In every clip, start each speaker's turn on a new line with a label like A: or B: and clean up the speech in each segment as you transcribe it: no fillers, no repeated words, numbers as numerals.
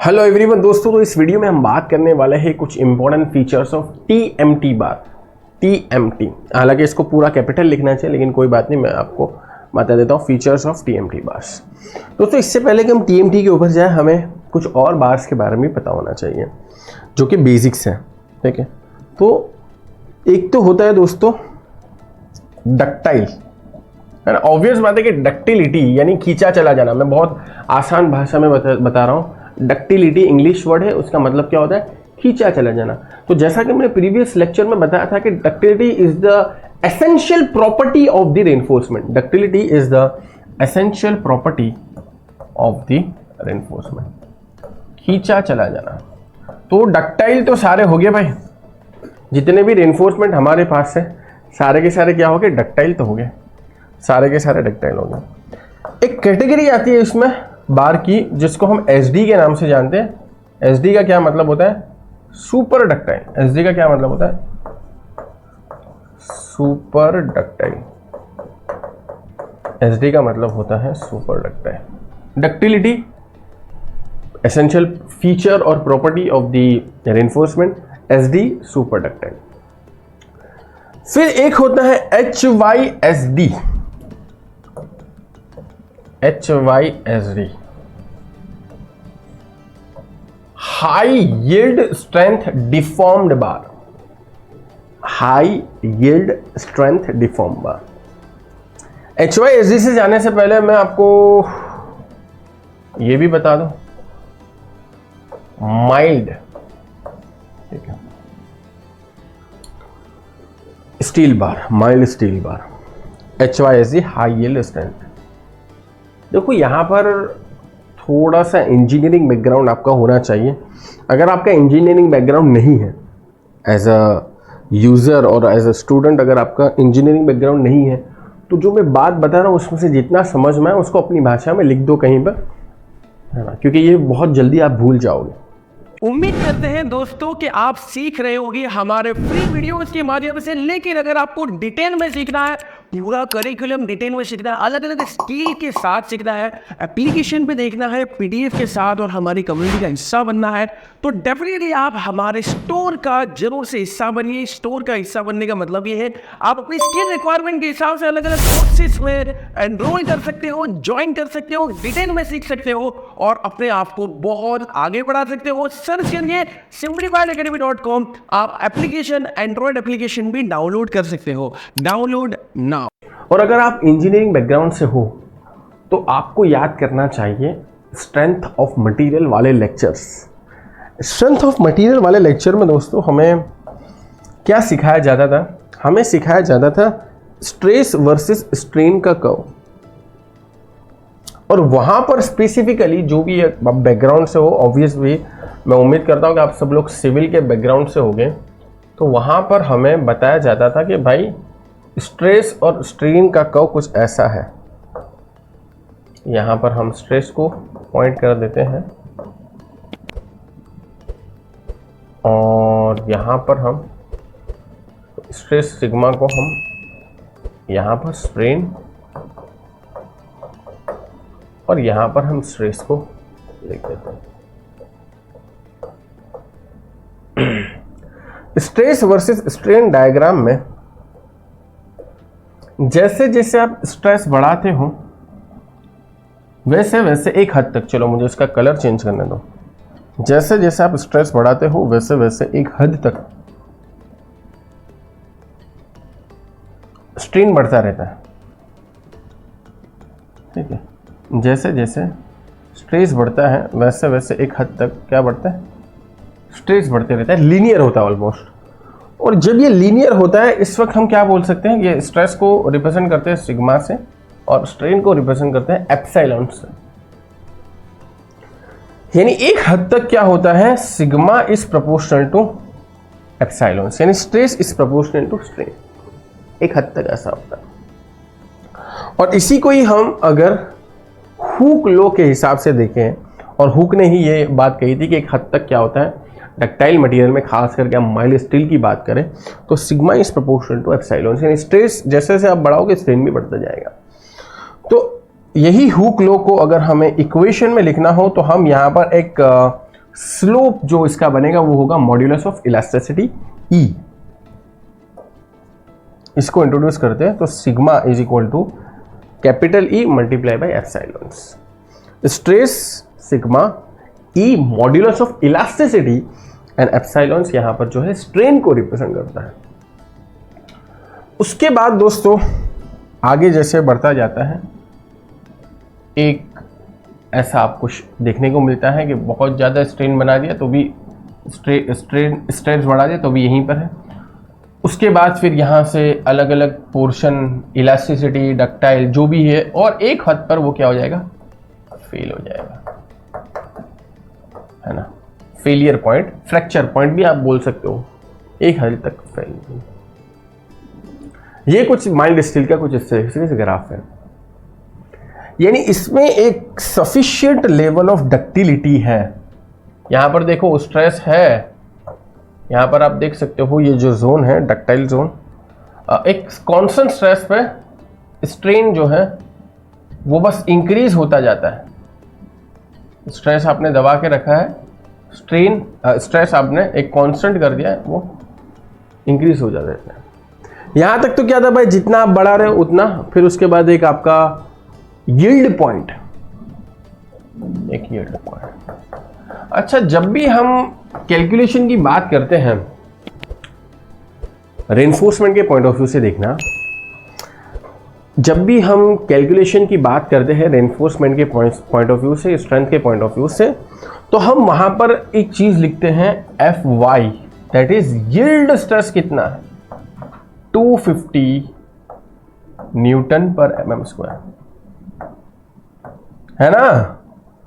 A: Hello everyone दोस्तों, तो इस वीडियो में हम बात करने वाले हैं कुछ important features of TMT bar. TMT, हालांकि इसको पूरा कैपिटल लिखना चाहिए लेकिन कोई बात नहीं, मैं आपको बता देता हूँ फीचर्स ऑफ टीएमटी बार्स। दोस्तों इससे पहले कि हम टीएमटी के ऊपर जाए, हमें कुछ और बार्स के बारे में पता होना चाहिए जो कि बेसिक्स है। ठीक है, तो एक तो होता है दोस्तों डक्टाइल, है ना। ऑब्वियस बात है कि डक्टिलिटी यानी खींचा चला जाना। मैं बहुत आसान भाषा में बता रहा हूँ। डक्टिलिटी इंग्लिश वर्ड है, उसका मतलब क्या होता है? खींचा चला जाना। तो जैसा कि मैंने प्रीवियस लेक्चर में बताया था कि ductility is the essential property of the reinforcement. Ductility is the essential property of the reinforcement, खींचा चला जाना। तो डक्टाइल तो सारे हो गए भाई, जितने भी रेनफोर्समेंट हमारे पास है सारे के सारे क्या हो गए? डक्टाइल तो हो गए, सारे के सारे डक्टाइल हो गए। एक कैटेगरी आती है इसमें बार की, जिसको हम एसडी के नाम से जानते हैं। एसडी का क्या मतलब होता है? Super ductile. एसडी का क्या मतलब होता है? Super ductile. एसडी का मतलब होता है super ductile. Ductility essential feature और property of the reinforcement, SD super ductile. फिर एक होता है HYSD। HYSD, high yield strength deformed bar. High yield strength deform bar. HYSD से जाने से पहले मैं आपको यह भी बता दूं, माइल्ड, ठीक है, steel bar, mild steel bar, HYSD high yield strength. देखो यहां पर थोड़ा सा इंजीनियरिंग बैकग्राउंड आपका होना चाहिए। अगर आपका इंजीनियरिंग बैकग्राउंड नहीं है, एज अ यूज़र और एज अ स्टूडेंट अगर आपका इंजीनियरिंग बैकग्राउंड नहीं है, तो जो मैं बात बता रहा हूँ उसमें से जितना समझ में आए उसको अपनी भाषा में लिख दो कहीं पर, है ना, क्योंकि ये बहुत जल्दी आप भूल जाओगे।
B: उम्मीद करते हैं दोस्तों कि आप सीख रहे होंगे हमारे फ्री वीडियोस के माध्यम से। लेकिन अगर आपको डिटेल में सीखना है, पूरा करिकुलम डिटेल में सीखना है, अलग अलग स्किल के साथ सीखना है, एप्लीकेशन पे देखना है, पीडीएफ के साथ और हमारी कम्युनिटी का हिस्सा बनना है, तो डेफिनेटली आप हमारे स्टोर का जरूर से हिस्सा बनिए। स्टोर का हिस्सा बनने का मतलब ये है आप अपनी स्किल रिक्वायरमेंट के हिसाब से अलग अलग कोर्सेज में एनरोल कर सकते हो, ज्वाइन कर सकते हो, डिटेल में सीख सकते हो और अपने आप को बहुत आगे बढ़ा सकते हो। सर्च करिए simplifiedacademy.com। आप एप्लीकेशन, एंड्रॉइड एप्लीकेशन भी डाउनलोड कर सकते हो। Download now.
A: और अगर आप इंजीनियरिंग बैकग्राउंड से हो तो आपको याद करना चाहिए स्ट्रेंथ ऑफ मटेरियल वाले लेक्चर्स। स्ट्रेंथ ऑफ मटेरियल वाले लेक्चर में दोस्तों हमें क्या सिखाया जाता था? हमें सिखाया जाता था स्ट्रेस वर्सेस स्ट्रेन का कर्व। और वहां पर स्पेसिफिकली जो भी बैकग्राउंड से हो, ऑब्वियसली मैं उम्मीद करता हूं कि आप सब लोग सिविल के बैकग्राउंड से होंगे, तो वहां पर हमें बताया जाता था कि भाई स्ट्रेस और स्ट्रेन का कर्व कुछ ऐसा है। यहां पर हम स्ट्रेस को पॉइंट कर देते हैं और यहां पर हम स्ट्रेस सिग्मा को हम यहां पर स्ट्रेन और यहां पर हम स्ट्रेस को लिख देते हैं। स्ट्रेस वर्सेस स्ट्रेन डायग्राम में जैसे जैसे आप स्ट्रेस बढ़ाते हो वैसे वैसे एक हद तक, चलो मुझे इसका कलर चेंज करने दो, जैसे जैसे आप स्ट्रेस बढ़ाते हो वैसे वैसे एक हद तक स्ट्रेन बढ़ता रहता है। ठीक है, जैसे जैसे स्ट्रेस बढ़ता है वैसे वैसे एक हद तक क्या बढ़ता है? स्ट्रेस बढ़ते रहता है, लीनियर होता है ऑलमोस्ट। और जब ये लीनियर होता है इस वक्त हम क्या बोल सकते हैं? ये स्ट्रेस को रिप्रेजेंट करते हैं सिग्मा से और स्ट्रेन को रिप्रेजेंट करते हैं एप्सिलॉन से। यानी एक हद तक क्या होता है? Sigma is proportional to epsilon, यानी stress is proportional to strain. एक हद तक ऐसा होता है। और इसी को ही हम अगर हुक लॉ के हिसाब से देखें, और हुक ने ही ये बात कही थी कि एक हद तक क्या होता है डक्टाइल मटेरियल में, खास करके हम माइल्ड स्टील की बात करें तो sigma is proportional to epsilon, यानी स्ट्रेस जैसे जैसे आप बढ़ाओगे स्ट्रेन भी बढ़ता जाएगा। तो यही हुक लॉ को अगर हमें इक्वेशन में लिखना हो तो हम यहाँ पर एक स्लोप जो इसका बनेगा वो होगा मॉड्यूलस ऑफ इलास्टिसिटी E। इसको इंट्रोड्यूस करते हैं तो sigma is equal to capital E multiply by epsilons. Stress sigma E modulus of elasticity and epsilons यहां पर जो है स्ट्रेन को रिप्रेजेंट करता है। उसके बाद दोस्तों आगे जैसे बढ़ता जाता है एक ऐसा आपको देखने को मिलता है कि बहुत ज़्यादा स्ट्रेन बना दिया तो भी स्ट्रेस बढ़ा दिया तो भी यहीं पर है। उसके बाद फिर यहाँ से अलग अलग पोर्शन इलास्टिसिटी डक्टाइल जो भी है और एक हद पर वो क्या हो जाएगा, फेल हो जाएगा, है ना। फेलियर पॉइंट, फ्रैक्चर पॉइंट भी आप बोल सकते हो, एक हद तक फेल। ये कुछ माइल्ड स्टील का कुछ इस तरीके से ग्राफ है, यानी इसमें एक सफिशिएंट लेवल ऑफ डक्टिलिटी है। यहां पर देखो स्ट्रेस है, यहां पर आप देख सकते हो ये जो जोन है डक्टाइल जोन, एक कांस्टेंट स्ट्रेस पे स्ट्रेन जो है वो बस इंक्रीज होता जाता है। स्ट्रेस आपने दबा के रखा है, स्ट्रेस आपने एक कांस्टेंट कर दिया है, वो इंक्रीज हो जाता है। यहां तक तो क्या था भाई, जितना आप बढ़ा रहे हो उतना, फिर उसके बाद एक आपका यील्ड पॉइंट, एक यील्ड पॉइंट। अच्छा, जब भी हम कैलकुलेशन की बात करते हैं रेनफोर्समेंट के पॉइंट ऑफ व्यू से देखना, जब भी हम कैलकुलेशन की बात करते हैं रेनफोर्समेंट के पॉइंट ऑफ व्यू से, स्ट्रेंथ के पॉइंट ऑफ व्यू से, तो हम वहां पर एक चीज लिखते हैं Fy, that is yield stress कितना है, 250 न्यूटन पर mm², है ना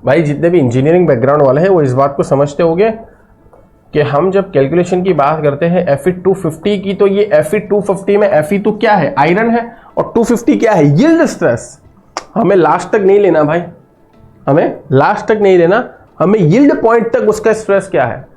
A: भाई। जितने भी इंजीनियरिंग बैकग्राउंड वाले हैं वो इस बात को समझते होंगे कि हम जब कैलकुलेशन की बात करते हैं Fe250 की, तो ये Fe250 में Fe तो क्या है, आयरन है, और 250 क्या है, यील्ड स्ट्रेस। हमें लास्ट तक नहीं लेना भाई, हमें लास्ट तक नहीं लेना, हमें यील्ड पॉइंट तक उसका स्ट्रेस क्या है,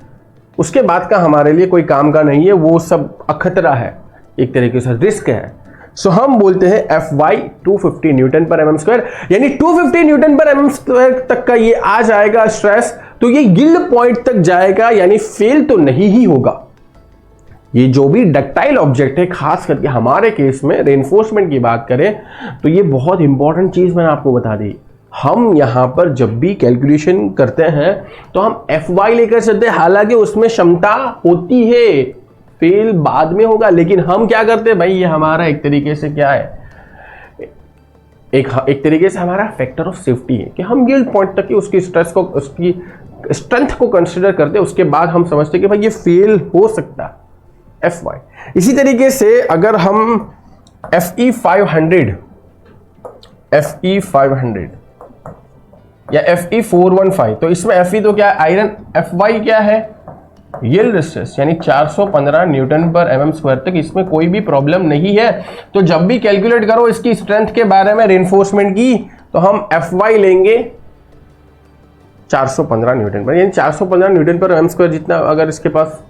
A: उसके बाद का हमारे लिए कोई काम का नहीं है, वो सब अखतरा है, एक तरीके से रिस्क है। सो हम बोलते हैं Fy 250 न्यूटन पर mm², यानी 250 न्यूटन पर mm² तक का ये आ जाएगा स्ट्रेस, तो ये यील्ड पॉइंट तक जाएगा, यानी फेल तो नहीं ही होगा। ये जो भी डक्टाइल ऑब्जेक्ट है, खास करके हमारे केस में रेनफोर्समेंट की बात करें तो ये बहुत इंपॉर्टेंट चीज मैंने आपको बता दी। हम यहां पर जब भी कैलकुलेशन करते हैं तो हम Fy लेकर चलते हैं, हालांकि उसमें क्षमता होती है, फेल बाद में होगा, लेकिन हम क्या करते हैं भाई, ये हमारा एक तरीके से क्या है, एक तरीके से हमारा फैक्टर ऑफ सेफ्टी है कि हम यील्ड पॉइंट तक की उसकी स्ट्रेस को, उसकी स्ट्रेंथ को कंसीडर करते हैं, उसके बाद हम समझते हैं कि भाई ये फेल हो सकता है Fy। इसी तरीके से अगर हम Fe500 या Fe415, तो इसमें Fe तो क्या है, आयरन, Fy क्या है, यील्ड स्ट्रेस, यानी 415 न्यूटन पर mm² तक, इसमें कोई भी प्रॉब्लम नहीं है। तो जब भी कैलकुलेट करो इसकी स्ट्रेंथ के बारे में रेनफोर्समेंट की, तो हम Fy लेंगे 415 न्यूटन पर, यानी 415 न्यूटन पर mm² जितना अगर इसके पास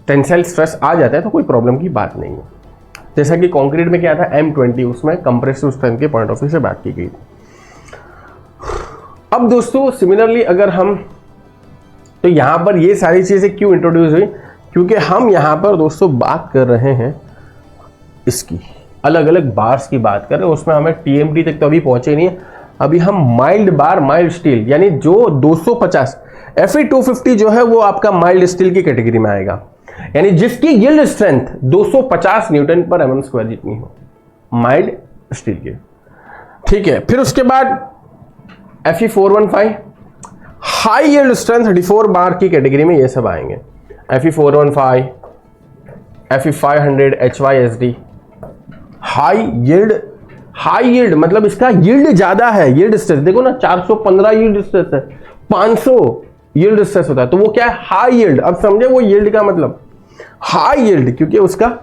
A: टेंसाइल स्ट्रेस आ जाता है तो कोई प्रॉब्लम की बात नहीं है। जैसा कि कंक्रीट में क्या था M20, उसमें कंप्रेसिव स्ट्रेंथ के पॉइंट ऑफ व्यू से बात की गई। अब दोस्तों सिमिलरली अगर हम, तो यहां पर ये सारी चीजें क्यों इंट्रोड्यूस हुई, क्योंकि हम यहां पर दोस्तों बात कर रहे हैं इसकी अलग अलग बार्स की बात कर रहे हैं, उसमें हमें TMT तक तो अभी पहुंचे नहीं है। अभी हम माइल्ड बार, माइल्ड स्टील, यानी जो 250 Fe250 जो है वो आपका माइल्ड स्टील की कैटेगरी में आएगा, यानी जिसकी यील्ड स्ट्रेंथ 250 न्यूटन पर mm² जितनी हो, माइल्ड स्टील की, ठीक है। फिर उसके बाद Fe415 हाई यील्ड स्ट्रेंथ 34 बार की कैटेगरी में ये सब आएंगे, Fe415, Fe500, HYSD, high yield मतलब इसका यील्ड ज्यादा है, यील्ड स्ट्रेस देखो ना, 415 यील्ड स्ट्रेस है, 500 यील्ड स्ट्रेस होता है, तो वो क्या है, हाई यील्ड। अब समझे वो यील्ड का मतलब, हाई यील्ड, क्योंकि उसका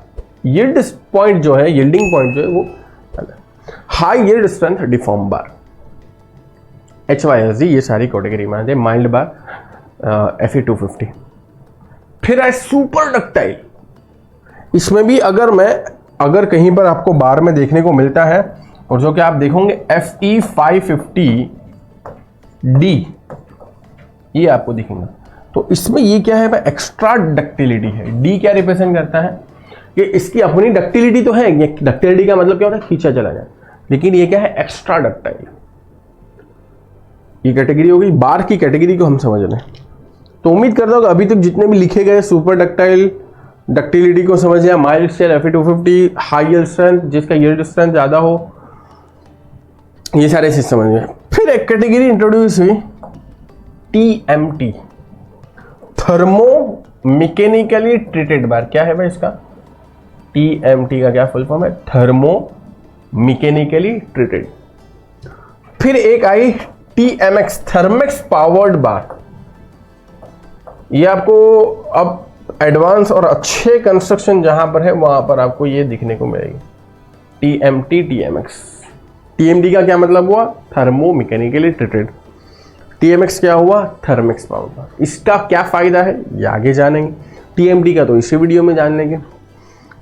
A: यील्ड पॉइंट जो है, यील्डिंग पॉइंट जो है वो high yield strength deform bar, HYSD, ये सारी कैटेगरी में आते हैं। माइल्ड बार Fe250। फिर है सुपर डक्टाइल, इसमें भी अगर कहीं पर आपको बार में देखने को मिलता है, और जो कि आप देखोगे Fe550D, ये आपको दिखेगा। तो इसमें ये क्या है भाई, एक्स्ट्रा डक्टिलिटी है। डी क्या रिप्रेजेंट करता है कि इसकी अपनी डक्टिलिटी तो है, ये डक्टिलिटी का मतलब क्या होता है, खींचा चला जाए, लेकिन ये क्या है, एक्स्ट्रा डक्टाइल। ये कैटेगरी होगी, बार की कैटेगरी को हम समझ रहे हैं। तो उम्मीद करता हूँ कि अभी तक जितने भी लिखे गए सुपर डक्टाइल डक्टिलिटी को समझ लिया, mild steel Fe250, high strength जिसका यील्ड स्ट्रेंथ ज़्यादा हो, ये सारे चीज समझ गए। फिर एक कैटेगरी इंट्रोड्यूस हुई TMT, thermo mechanically treated bar. क्या है भाई इसका, TMT का क्या फुल फॉर्म है, थर्मो मैकेनिकली ट्रीटेड। फिर एक आई TMX, थर्मेक्स पावर्ड बार। ये आपको अब एडवांस और अच्छे कंस्ट्रक्शन जहां पर है वहां पर आपको ये दिखने को मिलेगी, TMT, TMX। TMT का क्या मतलब हुआ, थर्मो मैकेनिकली ट्रीटेड। TMX क्या हुआ, थर्मेक्स पावर्ड। इसका क्या फायदा है ये आगे जानेंगे, TMT का तो इसी वीडियो में जान लेंगे,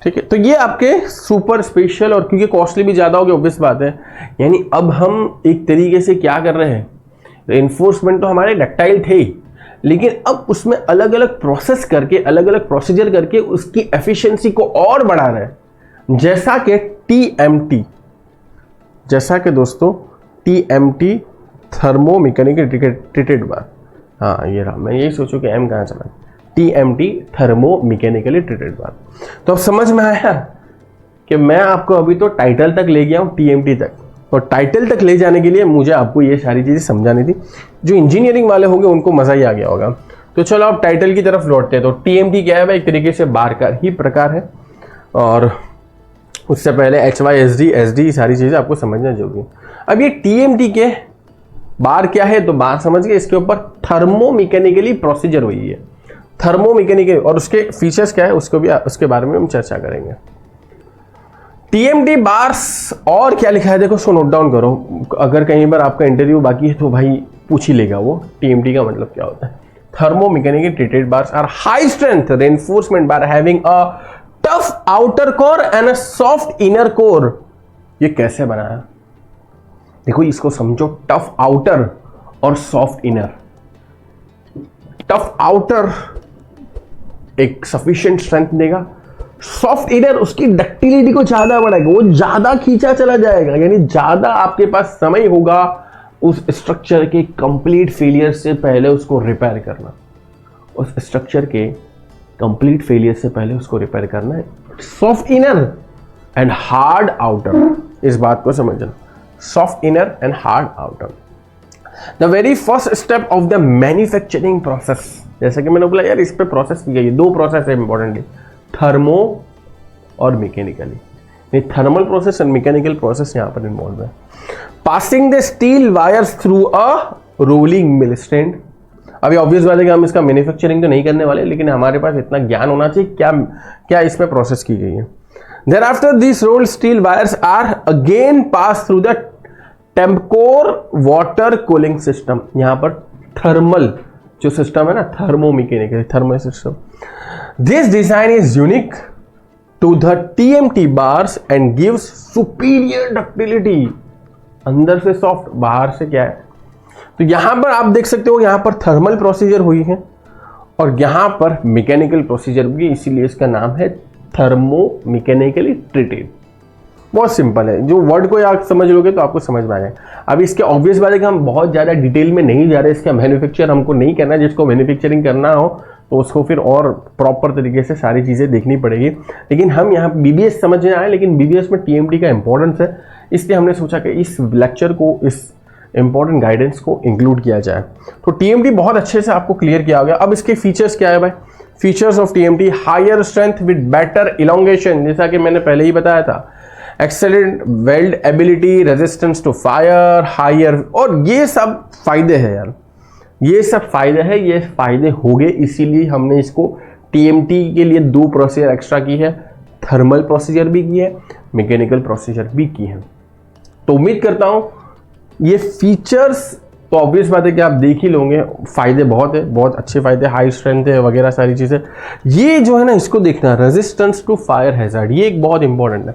A: ठीक है। तो ये आपके सुपर स्पेशल, और क्योंकि कॉस्टली भी ज़्यादा होगी ऑब्वियस बात है, यानी अब हम एक तरीके से क्या कर रहे हैं, रेनफोर्समेंट तो हमारे डक्टाइल थे ही, लेकिन अब उसमें अलग अलग प्रोसेस करके, अलग अलग प्रोसीजर करके उसकी एफिशिएंसी को और बढ़ा रहे हैं, जैसा कि TMT, जैसा कि दोस्तों TMT, थर्मो मैकेनिकल ट्रीटेड बार। हाँ ये रहा, मैं यही सोचूं कि M कहाँ चला, TMT, थर्मो मैकेनिकली ट्रीटेड बार। तो अब समझ में आया कि मैं आपको अभी तो टाइटल तक ले गया हूँ, TMT तक, और टाइटल तक ले जाने के लिए मुझे आपको ये सारी चीज़ें समझानी थी। जो इंजीनियरिंग वाले होंगे उनको मज़ा ही आ गया होगा। तो चलो अब टाइटल की तरफ लौटते हैं। तो TMT क्या है भाई, एक तरीके से बार का ही प्रकार है, और उससे पहले HY, SD, SD सारी चीज़ें आपको समझना जरूरी है। अब ये TMT के बार क्या है, तो बार समझ गए, इसके ऊपर थर्मो मैकेनिकली प्रोसीजर हुई है, थर्मो मैकेनिकल, और उसके फीचर्स क्या है उसको भी, उसके बारे में हम चर्चा करेंगे। TMT बार्स और क्या लिखा है देखो, सो नोट डाउन करो, अगर कहीं बार आपका इंटरव्यू बाकी है तो भाई पूछ ही लेगा वो TMT का मतलब क्या होता है। Thermo mechanical treated bars are high strength reinforcement bar having a tough outer core and a soft inner core. ये कैसे बनाया, देखो इसको समझो, टफ आउटर और सॉफ्ट इनर। टफ आउटर एक सफिशिएंट स्ट्रेंथ देगा, सॉफ्ट इनर उसकी डक्टिलिटी को ज्यादा बढ़ाएगा, वो ज्यादा खींचा चला जाएगा, यानी ज्यादा आपके पास समय होगा उस स्ट्रक्चर के कंप्लीट फेलियर से पहले उसको रिपेयर करना, उस स्ट्रक्चर के कंप्लीट फेलियर से पहले उसको रिपेयर करना है। Soft inner and hard outer, इस बात को समझना, soft inner and hard outer. The very first step of the manufacturing process, जैसा कि मैंने बोला यार इस पे प्रोसेस की गई है, दो प्रोसेस है इंपॉर्टेंटली, थर्मो और mechanically. Thermal process and mechanical process यहां पर इन्वॉल्व है। Passing the steel wires through a rolling mill stand. अभी ऑब्वियस बात है कि हम इसका मैन्युफैक्चरिंग तो नहीं करने वाले, लेकिन हमारे पास इतना ज्ञान होना चाहिए क्या क्या इसमें प्रोसेस की गई है। Thereafter these rolled steel wires are again passed through the Tempcore water cooling system. यहां पर थर्मल जो सिस्टम है ना, thermo mechanical thermal system. This design is unique to the TMT bars and gives superior ductility. अंदर से soft, बाहर से क्या है, तो यहां पर आप देख सकते हो, यहां पर थर्मल प्रोसीजर हुई है और यहां पर मैकेनिकल प्रोसीजर हुई, इसीलिए इसका नाम है थर्मो मैकेनिकली ट्रीटेड। बहुत सिंपल है, जो वर्ड को आप समझ लोगे तो आपको समझ में आ जाए। अब इसके ऑब्वियस बात है कि हम बहुत ज़्यादा डिटेल में नहीं जा रहे, इसका मैन्युफैक्चर हमको नहीं करना। जिसको मैन्युफैक्चरिंग करना हो तो उसको फिर और प्रॉपर तरीके से सारी चीज़ें देखनी पड़ेगी, लेकिन हम यहाँ BBS समझने आए, लेकिन BBS में TMT का इंपॉर्टेंस है, इसलिए हमने सोचा कि इस लेक्चर को, इस इंपॉर्टेंट गाइडेंस को इंक्लूड किया जाए। तो TMT बहुत अच्छे से आपको क्लियर किया गया। अब इसके फीचर्स क्या है भाई, features of TMT, higher strength with better elongation, जैसा कि मैंने पहले ही बताया था, excellent weld ability, resistance to fire, higher, और ये सब फायदे हैं यार, ये सब फायदे हैं, ये फायदे हो गए, इसीलिए हमने इसको TMT के लिए 2 प्रोसीजर एक्स्ट्रा की है, थर्मल प्रोसीजर भी की है, मैकेनिकल प्रोसीजर भी की है। तो उम्मीद करता हूं ये फीचर्स तो ऑब्वियस बात है कि आप देख ही लोगे, फायदे बहुत है, बहुत अच्छे फायदे, हाई स्ट्रेंथ है वगैरह सारी चीज़ें। ये जो है ना, इसको देखना, रेजिस्टेंस टू फायर हैजार्ड, ये एक बहुत इंपॉर्टेंट है।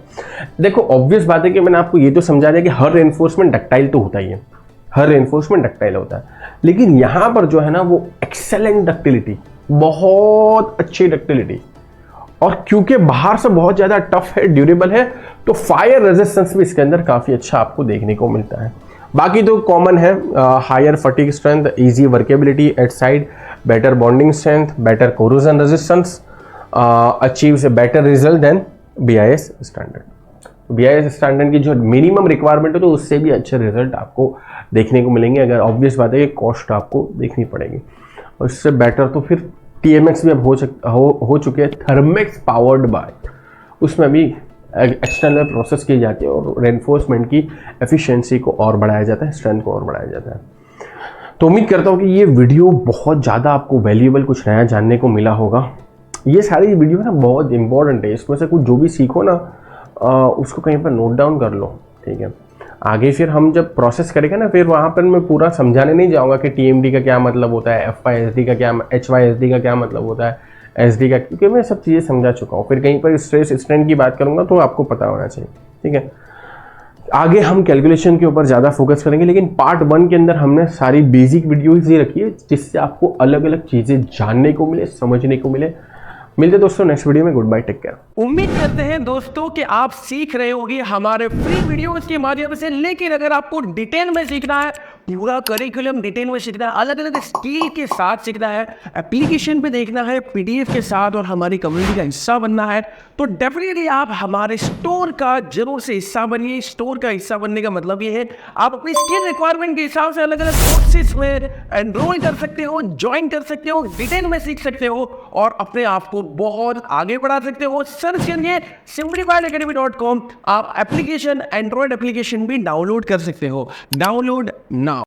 A: देखो ऑब्वियस बात है कि मैंने आपको ये तो समझा दिया कि हर रेनफोर्समेंट डक्टाइल तो होता ही है, हर रेनफोर्समेंट डक्टाइल होता है, लेकिन यहाँ पर जो है ना वो एक्सेलेंट डक्टिलिटी, बहुत अच्छी डक्टिलिटी, और क्योंकि बाहर से बहुत ज़्यादा टफ है, ड्यूरेबल है, तो फायर रेजिस्टेंस भी इसके अंदर काफ़ी अच्छा आपको देखने को मिलता है। बाकी तो कॉमन है, higher fatigue strength, easy workability at side, better bonding strength, better corrosion resistance, achieves a better result than BIS standard. BIS standard की जो मिनिमम रिक्वायरमेंट है तो उससे भी अच्छे रिजल्ट आपको देखने को मिलेंगे। अगर ऑब्वियस बात है कि कॉस्ट आपको देखनी पड़ेगी, और इससे बेटर तो फिर TMX भी अब हो चुके हैं, थर्मेक्स पावर्ड बाय, उसमें भी एक्सटर्नल प्रोसेस की जाती है और रेनफोर्समेंट की एफिशिएंसी को और बढ़ाया जाता है, स्ट्रेंथ को और बढ़ाया जाता है। तो उम्मीद करता हूँ कि ये वीडियो बहुत ज़्यादा आपको वैल्यूएबल कुछ नया जानने को मिला होगा। ये सारी वीडियो ना बहुत इंपॉर्टेंट है, इसमें से कुछ जो भी सीखो ना उसको कहीं पर नोट डाउन कर लो, ठीक है। आगे फिर हम जब प्रोसेस करेंगे ना, फिर वहाँ पर मैं पूरा समझाने नहीं जाऊँगा कि TMD का क्या मतलब होता है, FYSD का क्या, HYSD का क्या मतलब होता है, SD का, क्योंकि मैं सब चीज़ें समझा चुका हूँ। फिर कहीं पर स्ट्रेस स्ट्रेन की बात करूँगा तो आपको पता होना चाहिए, ठीक है। आगे हम कैलकुलेशन के ऊपर ज़्यादा फोकस करेंगे, लेकिन पार्ट 1 के अंदर हमने सारी बेसिक वीडियोज़ ही रखी है जिससे आपको अलग अलग चीज़ें जानने को मिले, समझने को मिले। मिलते दोस्तों नेक्स्ट वीडियो में, गुड बाय, टेक केयर।
B: उम्मीद करते हैं दोस्तों कि आप सीख रहे होंगे हमारे फ्री वीडियोस के माध्यम से। लेकिन अगर आपको डिटेल में सीखना है, पूरा करिकुलम डिटेल में सीखना है, अलग अलग स्किल के साथ सीखना है, एप्लीकेशन पे देखना है, PDF के साथ, और हमारी कम्युनिटी का हिस्सा बनना है, तो डेफिनेटली आप हमारे स्टोर का जरूर से हिस्सा बनिए। स्टोर का हिस्सा बनने का मतलब ये है आप अपनी स्किल रिक्वायरमेंट के हिसाब से अलग अलग कोर्सेज में एनरोल कर सकते हो, ज्वाइन कर सकते हो, डिटेल में सीख सकते हो और अपने आप को बहुत आगे बढ़ा सकते हो। सर्च करिए simplifiedacademy.com। आप एप्लीकेशन, एंड्रॉयड एप्लीकेशन भी डाउनलोड कर सकते हो। Download now.